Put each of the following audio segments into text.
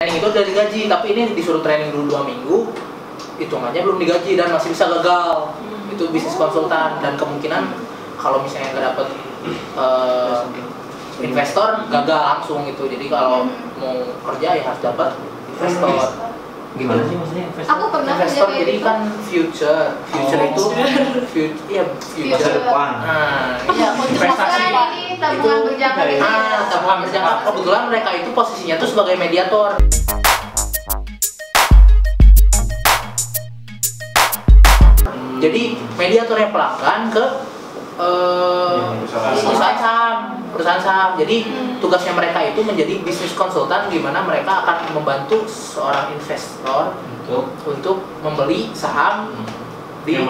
Training itu udah digaji, tapi ini disuruh training dulu 2 minggu, hitungannya belum digaji dan masih bisa gagal. Itu bisnis konsultan dan kemungkinan kalau misalnya nggak dapet investor gagal langsung gitu. Jadi kalau mau kerja ya harus dapat investor. Gimana sih maksudnya investor? Aku pernah Investor kerja jadi kayak kan future itu future depan. Nah, iya, investasi ini tabungan berjangka gitu ya. tabungan berjangka. Kebetulan mereka itu posisinya tuh sebagai mediator. Jadi mediatornya pelanggan ke perusahaan saham. Jadi tugasnya mereka itu menjadi bisnis konsultan di mana mereka akan membantu seorang investor untuk membeli saham di yang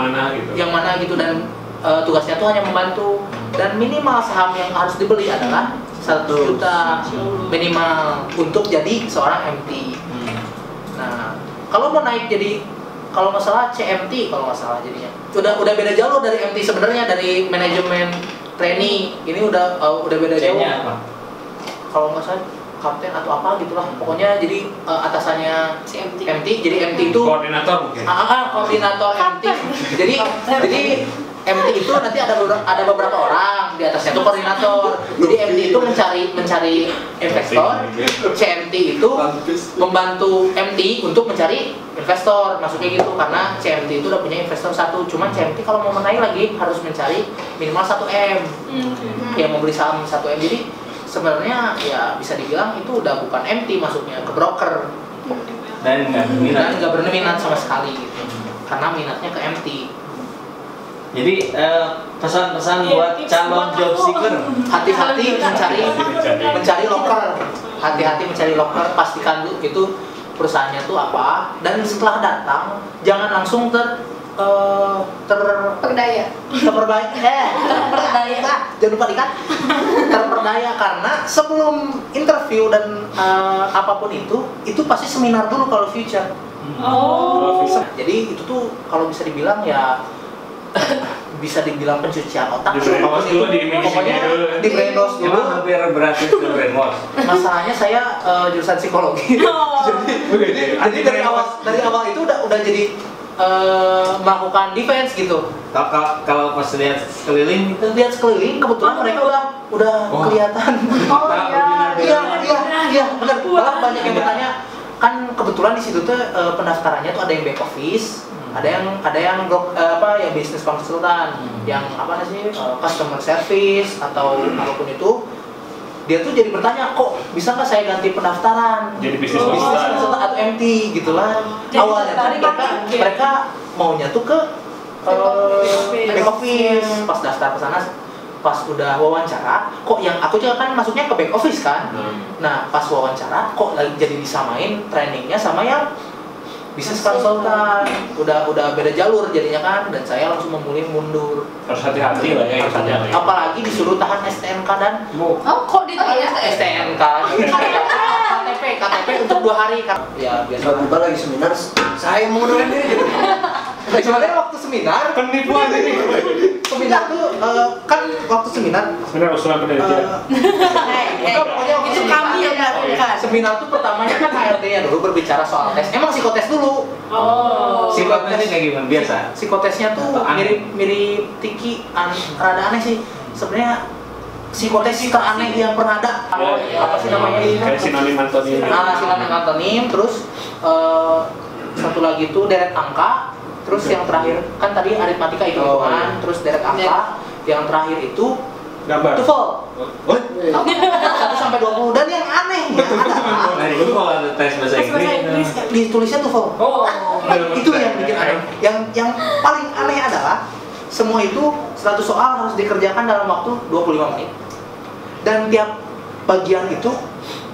mana gitu dan tugasnya tuh hanya membantu dan minimal saham yang harus dibeli adalah 1 juta minimal untuk jadi seorang MT. Nah, kalau mau naik jadi kalau nggak salah CMT kalau nggak salah jadinya udah beda jalur dari MT sebenarnya, dari manajemen trainee ini udah beda jauh. Kalau nggak salah kapten atau apa gitulah pokoknya. Jadi atasannya MT jadi MT itu koordinator mungkin. Koordinator MT. Jadi MT itu nanti ada beberapa orang di atasnya itu koordinator. Jadi MT itu mencari investor, CMT itu membantu MT untuk mencari investor, masuknya gitu karena CMT itu udah punya investor 1. Cuman CMT kalau mau menaik lagi harus mencari minimal 1M. Yang mau beli saham 1M. Jadi sebenarnya ya bisa dibilang itu udah bukan MT, masuknya ke broker. Dan nggak berminat sama sekali gitu. Karena minatnya ke MT. Jadi pesan-pesan buat calon job seeker, hati-hati mencari loker, pastikan dulu gitu perusahaannya tuh apa, dan setelah datang jangan langsung terperdaya karena sebelum interview dan apapun itu pasti seminar dulu kalau future. Jadi itu tuh kalau bisa dibilang ya bisa dibilang pencucian otak. Pokoknya di brainwash dulu. Hampir berhasil ke brainwash. Masalahnya saya jurusan psikologi. jadi dari awal itu udah jadi melakukan defense gitu. Kalau pas lihat sekeliling kebetulan mereka udah kelihatan. Iya benar. Malah banyak yang bertanya kan kebetulan di situ tuh pendaftarannya tuh ada yang back office. Ada yang bisnis konsultan, yang customer service atau apapun itu. Dia tuh jadi bertanya, kok bisa nggak saya ganti pendaftaran jadi bisnis konsultan atau MT gitulah. Awalnya mereka maunya tuh ke back office. Pas daftar ke sana, pas udah wawancara, kok yang aku juga kan masuknya ke back office kan. Nah pas wawancara kok lagi jadi disamain trainingnya sama yang bisnis konsultan, udah beda jalur jadinya kan, dan saya langsung memilih mundur. Harus hati-hati lah ya. Apalagi disuruh tahan STNK dan kok ditanya STNK KTP untuk 2 hari kan. Ya biasa tiba-tiba lagi seminar saya mengundurkan diri gitu. Sebenarnya waktu seminar penipuan ini. Seminar tuh kan waktu seminar usulan penelitian. Pokoknya waktu itu kami yang melakukan. Seminar tuh pertamanya kan HRD-nya dulu berbicara soal tes. Emang psikotes dulu. Psikotesnya kayak gimana? Biasa. Psikotesnya tuh mirip Tiki, rada aneh sih. Sebenarnya psikotes teraneh yang pernah ada. Apa sih namanya ini? Kayak sinonim antonim. Sinonim antonim, terus satu lagi tuh deret angka. Terus yang terakhir kan tadi aritmatika hitungan, terus deret angka. Yang terakhir itu gambar. TOEFL. 1 sampai 20 dan yang anehnya adalah itu kalau ada tes bahasa Inggris ditulisnya TOEFL. Itu yang bikin aneh. Yang paling aneh adalah semua itu 100 soal harus dikerjakan dalam waktu 25 menit. Dan tiap bagian itu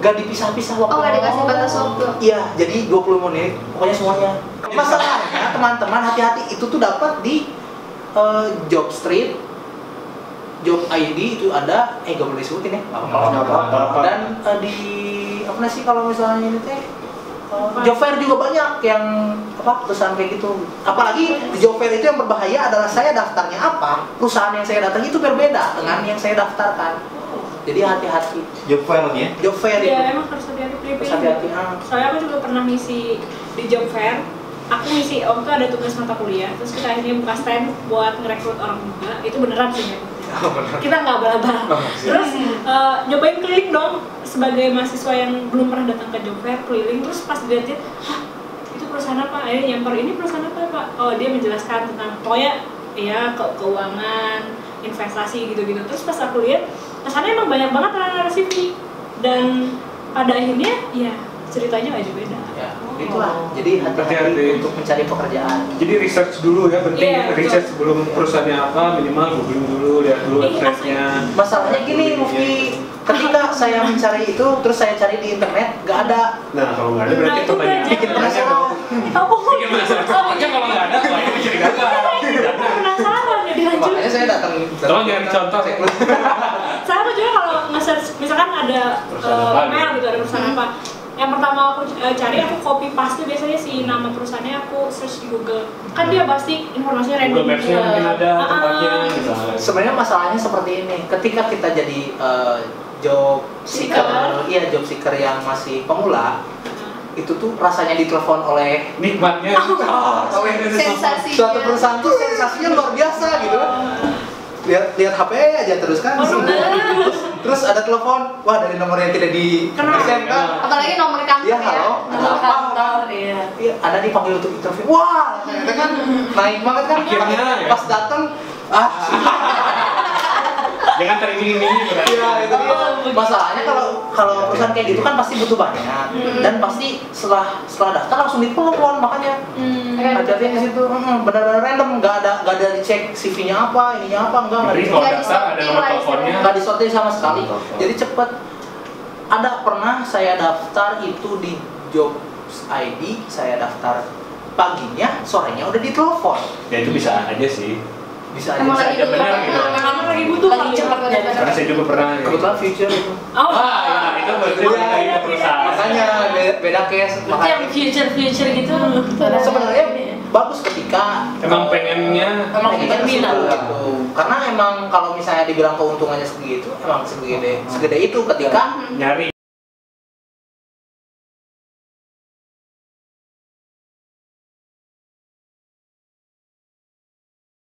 gak dipisah-pisah waktu. Gak dikasih batas waktu. Iya, jadi 20 menit pokoknya semuanya. Masalahnya teman-teman hati-hati itu tuh dapat di Job Street, Job ID itu ada, gak boleh disebutin ya. Dan di apa sih kalau misalnya ini teh job fair juga banyak yang perusahaan kayak gitu. Apalagi di job fair itu yang berbahaya adalah saya daftarnya apa, perusahaan yang saya datangi itu berbeda dengan yang saya daftarkan. Jadi hati-hati. Job fair lagi ya? Job fair itu. Iya, emang harus hati-hati. Terus pilih. hati-hati. Soalnya aku juga pernah ngisi di job fair. Aku ngisi, waktu ada tugas mata kuliah, terus kita akhirnya buka stand buat ngerekrut orang muda. Itu beneran sih ya. Kita nggak bala-bala. Terus nyobain keliling dong sebagai mahasiswa yang belum pernah datang ke job fair, keliling terus pas dilihatin, hah itu perusahaan apa? Nyamper ini perusahaan apa Pak? Oh dia menjelaskan tentang pokoknya ya keuangan, investasi gitu-gitu. Terus pas aku lihat, kesannya emang banyak banget anak-anak CV dan pada akhirnya ya ceritanya aja beda. Ya, itulah. Jadi hati-hati untuk mencari pekerjaan. Jadi research dulu ya, penting Iya, research sebelum perusahaannya apa, minimal googling dulu, lihat dulu website-nya. Masalahnya gini, Mufti, ketika saya mencari itu, terus saya cari di internet, nggak ada. Nah, kalau nggak ada berarti Nah, itu tanya. udah Bikin penasaran. Bikin penasaran. Pokoknya kalau nggak ada, wah ini jadi gagal. Penasaran ya dilanjut. Makanya saya datang. Tolong jangan contoh. Saya juga kalau nge-search misalkan ada email gitu, ada perusahaan apa, yang pertama aku cari, aku copy paste biasanya si nama perusahaannya, aku search di Google. Kan dia pasti informasinya random. Google Maps-nya mungkin ada tempatnya misalnya. Sebenarnya masalahnya seperti ini. Ketika kita jadi job seeker, iya job seeker yang masih pemula, itu tuh rasanya ditelepon oleh Nikmatnya. Sensasi. suatu perusahaan tuh sensasinya luar biasa gitu kan. Lihat HP aja terus kan. Terus ada telepon, wah dari nomor yang tidak Kenal. disesuaikan. Apalagi nomor kantor Iya, ya. halo. Nomor kantor ya. Iya, ada dipanggil untuk interview. Wah, ternyata kan naik banget kan. Akhirnya, ya. Pas datang, Jangan teriming-imingi berarti. iya itu dia. Masalahnya kalau perusahaan kayak gitu kan pasti butuh banyak dan pasti setelah daftar langsung ditelepon, makanya hati-hati di situ. Benar-benar random, nggak ada dicek CV-nya apa, ininya apa, enggak Jadi dicek. kalau daftar ada nomor teleponnya. Nggak disortir sama sekali. Jadi cepet. Ada pernah saya daftar itu di Jobs ID, saya daftar paginya, sorenya udah ditelepon. Ya itu bisa aja sih. Bisa aja. Emang Bisa lagi aja benar butuh, gitu. Karena lagi butuh lagi kali cepet ya. Karena saya juga pernah. gitu. Kebetulan future itu. Oh, Ya itu berarti dari perusahaan. Makanya beda case. Itu yang future gitu. Sebenarnya bagus ketika Emang pengennya. Emang pengennya berminat. ke situ, gitu. Karena emang kalau misalnya dibilang keuntungannya segitu, emang segede itu ketika Nyari